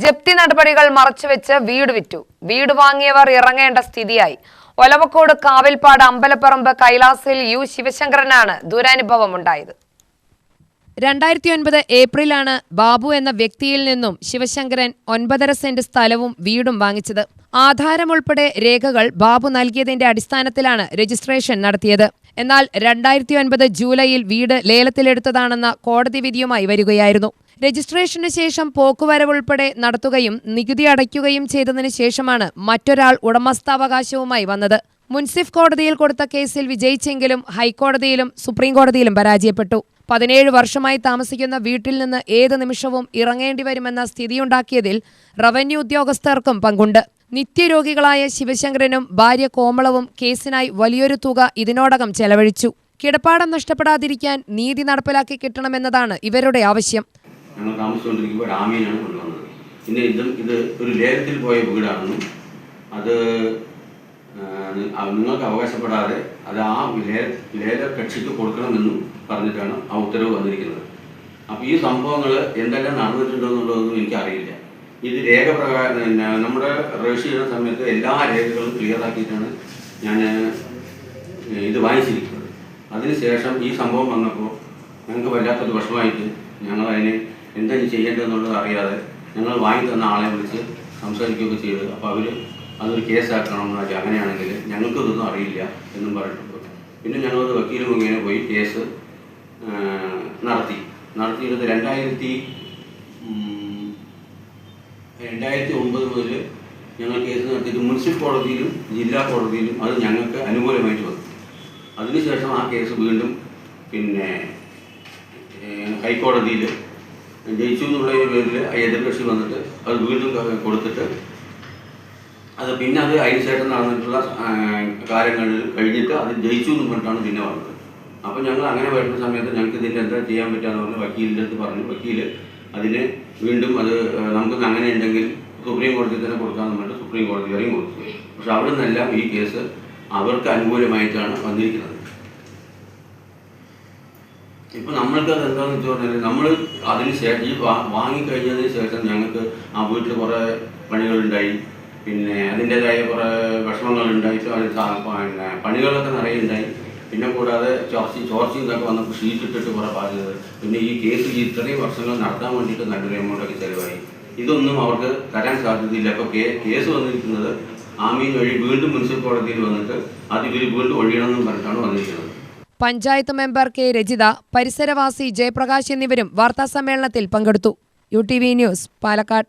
ജപ്തി നടപടികൾ മറച്ചുവെച്ച് വീട് വിറ്റു. വീട് വാങ്ങിയവർ ഇറങ്ങേണ്ട സ്ഥിതിയായി. ഒലവക്കോട് കാവിൽപ്പാട് അമ്പലപ്പറമ്പ് കൈലാസിൽ യു ശിവശങ്കരനാണ് ദുരനുഭവമുണ്ടായത്. 2009 ഏപ്രിലാണ് ബാബു എന്ന വ്യക്തിയിൽ നിന്നും ശിവശങ്കരൻ 9.5 സെന്റ് സ്ഥലവും വീടും വാങ്ങിച്ചത്. ആധാരമുൾപ്പെടെ രേഖകൾ ബാബു നൽകിയതിന്റെ അടിസ്ഥാനത്തിലാണ് രജിസ്ട്രേഷൻ നടത്തിയത്. എന്നാൽ 2009 ജൂലൈയിൽ വീട് ലേലത്തിലെടുത്തതാണെന്ന കോടതി വിധിയുമായി വരികയായിരുന്നു. രജിസ്ട്രേഷന് ശേഷം പോക്കുവരവുൾപ്പെടെ നടത്തുകയും നികുതി അടയ്ക്കുകയും ചെയ്തതിനു ശേഷമാണ് മറ്റൊരാൾ ഉടമസ്ഥാവകാശവുമായി വന്നത്. മുൻസിഫ് കോടതിയിൽ കൊടുത്ത കേസിൽ വിജയിച്ചെങ്കിലും ഹൈക്കോടതിയിലും സുപ്രീംകോടതിയിലും പരാജയപ്പെട്ടു. 17 വർഷമായി താമസിക്കുന്ന വീട്ടിൽ നിന്ന് ഏത് നിമിഷവും ഇറങ്ങേണ്ടി വരുമെന്ന സ്ഥിതിയുണ്ടാക്കിയതിൽ റവന്യൂ ഉദ്യോഗസ്ഥർക്കും പങ്കുണ്ട്. നിത്യരോഗികളായ ശിവശങ്കരനും ഭാര്യ കോമളവും കേസിനായി വലിയൊരു തുക ഇതിനോടകം ചെലവഴിച്ചു. കിടപ്പാടം നഷ്ടപ്പെടാതിരിക്കാൻ നീതി നടപ്പിലാക്കി കിട്ടണമെന്നതാണ് ഇവരുടെ ആവശ്യം. ഞങ്ങൾ താമസിച്ചുകൊണ്ടിരിക്കുമ്പോൾ ആമീനാണ് കൊണ്ടുവന്നത്. പിന്നെ ഇത് ഒരു ലേലത്തിൽ പോയ വീടാണെന്നും അത് നിങ്ങൾക്ക് അവകാശപ്പെടാതെ അത് ആ ലേല കക്ഷിക്ക് കൊടുക്കണമെന്നും പറഞ്ഞിട്ടാണ് ആ ഉത്തരവ് വന്നിരിക്കുന്നത്. അപ്പോൾ ഈ സംഭവങ്ങൾ എന്തെല്ലാം നടന്നിട്ടുണ്ടോ എന്നുള്ളതൊന്നും എനിക്കറിയില്ല. ഇത് രേഖ പ്രകാരം നമ്മുടെ രജിസ്റ്റർ ചെയ്യുന്ന സമയത്ത് എല്ലാ രേഖകളും ക്ലിയറാക്കിയിട്ടാണ് ഞാൻ ഇത് വാങ്ങിച്ചിരിക്കുന്നത്. അതിനുശേഷം ഈ സംഭവം വന്നപ്പോൾ ഞങ്ങൾക്ക് വല്ലാത്തൊരു വിഷമമായിട്ട് ഞങ്ങളതിന് എന്താ ചെയ്യേണ്ടതെന്നുള്ളത് അറിയാതെ ഞങ്ങൾ വാങ്ങി തന്ന ആളെ വിളിച്ച് സംസാരിക്കുകയൊക്കെ ചെയ്ത് അപ്പോൾ അവർ അതൊരു കേസാക്കണം എന്നൊക്കെ, അങ്ങനെയാണെങ്കിൽ ഞങ്ങൾക്ക് ഇതൊന്നും അറിയില്ല എന്നും പറഞ്ഞിട്ടുണ്ട്. പിന്നെ ഞങ്ങളത് വക്കീൽ മുഖേന പോയി കേസ് നടത്തിയിട്ട് 2009 മുതൽ ഞങ്ങൾ കേസ് നടത്തിയിട്ട് മുനിസിപ്പൽ കോടതിയിലും ജില്ലാ കോടതിയിലും അത് ഞങ്ങൾക്ക് അനുകൂലമായിട്ട് വന്നു. അതിനുശേഷം ആ കേസ് വീണ്ടും പിന്നെ ഹൈക്കോടതിയിൽ ജയിച്ചു എന്നുള്ള പേരിൽ എതിർകക്ഷി വന്നിട്ട് അത് വീണ്ടും കൊടുത്തിട്ട് അത് പിന്നെ അത് അതിനുശേഷം നടന്നിട്ടുള്ള കാര്യങ്ങൾ കഴിഞ്ഞിട്ട് അത് ജയിച്ചു എന്ന് പറഞ്ഞിട്ടാണ് പിന്നെ വന്നത്. അപ്പോൾ ഞങ്ങൾ അങ്ങനെ വരുന്ന സമയത്ത് ഞങ്ങൾക്ക് ഇതിൻ്റെ എന്താ ചെയ്യാൻ പറ്റുകയെന്ന് പറഞ്ഞ് വക്കീലിൻ്റെ അടുത്ത് പറഞ്ഞു. വക്കീൽ അതിന് വീണ്ടും അത് നമുക്ക് അങ്ങനെ ഉണ്ടെങ്കിൽ സുപ്രീം കോടതിയിൽ തന്നെ കൊടുക്കാമെന്ന് പറഞ്ഞിട്ട് സുപ്രീം കോടതി വരെയും കൊടുത്തു. പക്ഷെ അവിടെ നിന്നെല്ലാം ഈ കേസ് അവർക്ക് അനുകൂലമായിട്ടാണ് വന്നിരിക്കുന്നത്. ഇപ്പോൾ നമ്മൾക്കത് എന്താണെന്ന് വെച്ച് പറഞ്ഞാൽ നമ്മൾ അതിന് ശേഷം ഈ വാങ്ങിക്കഴിഞ്ഞതിന് ശേഷം ഞങ്ങൾക്ക് ആ വീട്ടിൽ കുറേ പണികളുണ്ടായി. പിന്നെ അതിൻ്റേതായ കുറേ വിഷമങ്ങളുണ്ടായി. പിന്നെ പണികളൊക്കെ നിറയെ ഉണ്ടായി. പിന്നെ കൂടാതെ ചോർച്ചയൊക്കെ വന്നപ്പോൾ ഷീറ്റ് ഇട്ടിട്ട് കുറേ ബാധ്യത. പിന്നെ ഈ കേസ് ഇത്രയും വർഷങ്ങൾ നടത്താൻ വേണ്ടിയിട്ട് നല്ലൊരു എമൗണ്ടൊക്കെ ചിലവായി. ഇതൊന്നും അവർക്ക് തരാൻ സാധ്യതയില്ല. അപ്പോൾ കേസ് വന്നിരിക്കുന്നത് ആമീൻ വഴി വീണ്ടും മുനിസിപ്പൽ കോടതിയിൽ വന്നിട്ട് അത് ഇവർ വീണ്ടും ഒഴിയണമെന്നും പറഞ്ഞിട്ടാണ് വന്നിരിക്കുന്നത്. പഞ്ചായത്ത് മെമ്പർ കെ രജിത, പരിസരവാസി ജയപ്രകാശ് എന്നിവരും വാർത്താസമ്മേളനത്തിൽ പങ്കെടുത്തു. UTV news, Palakkad.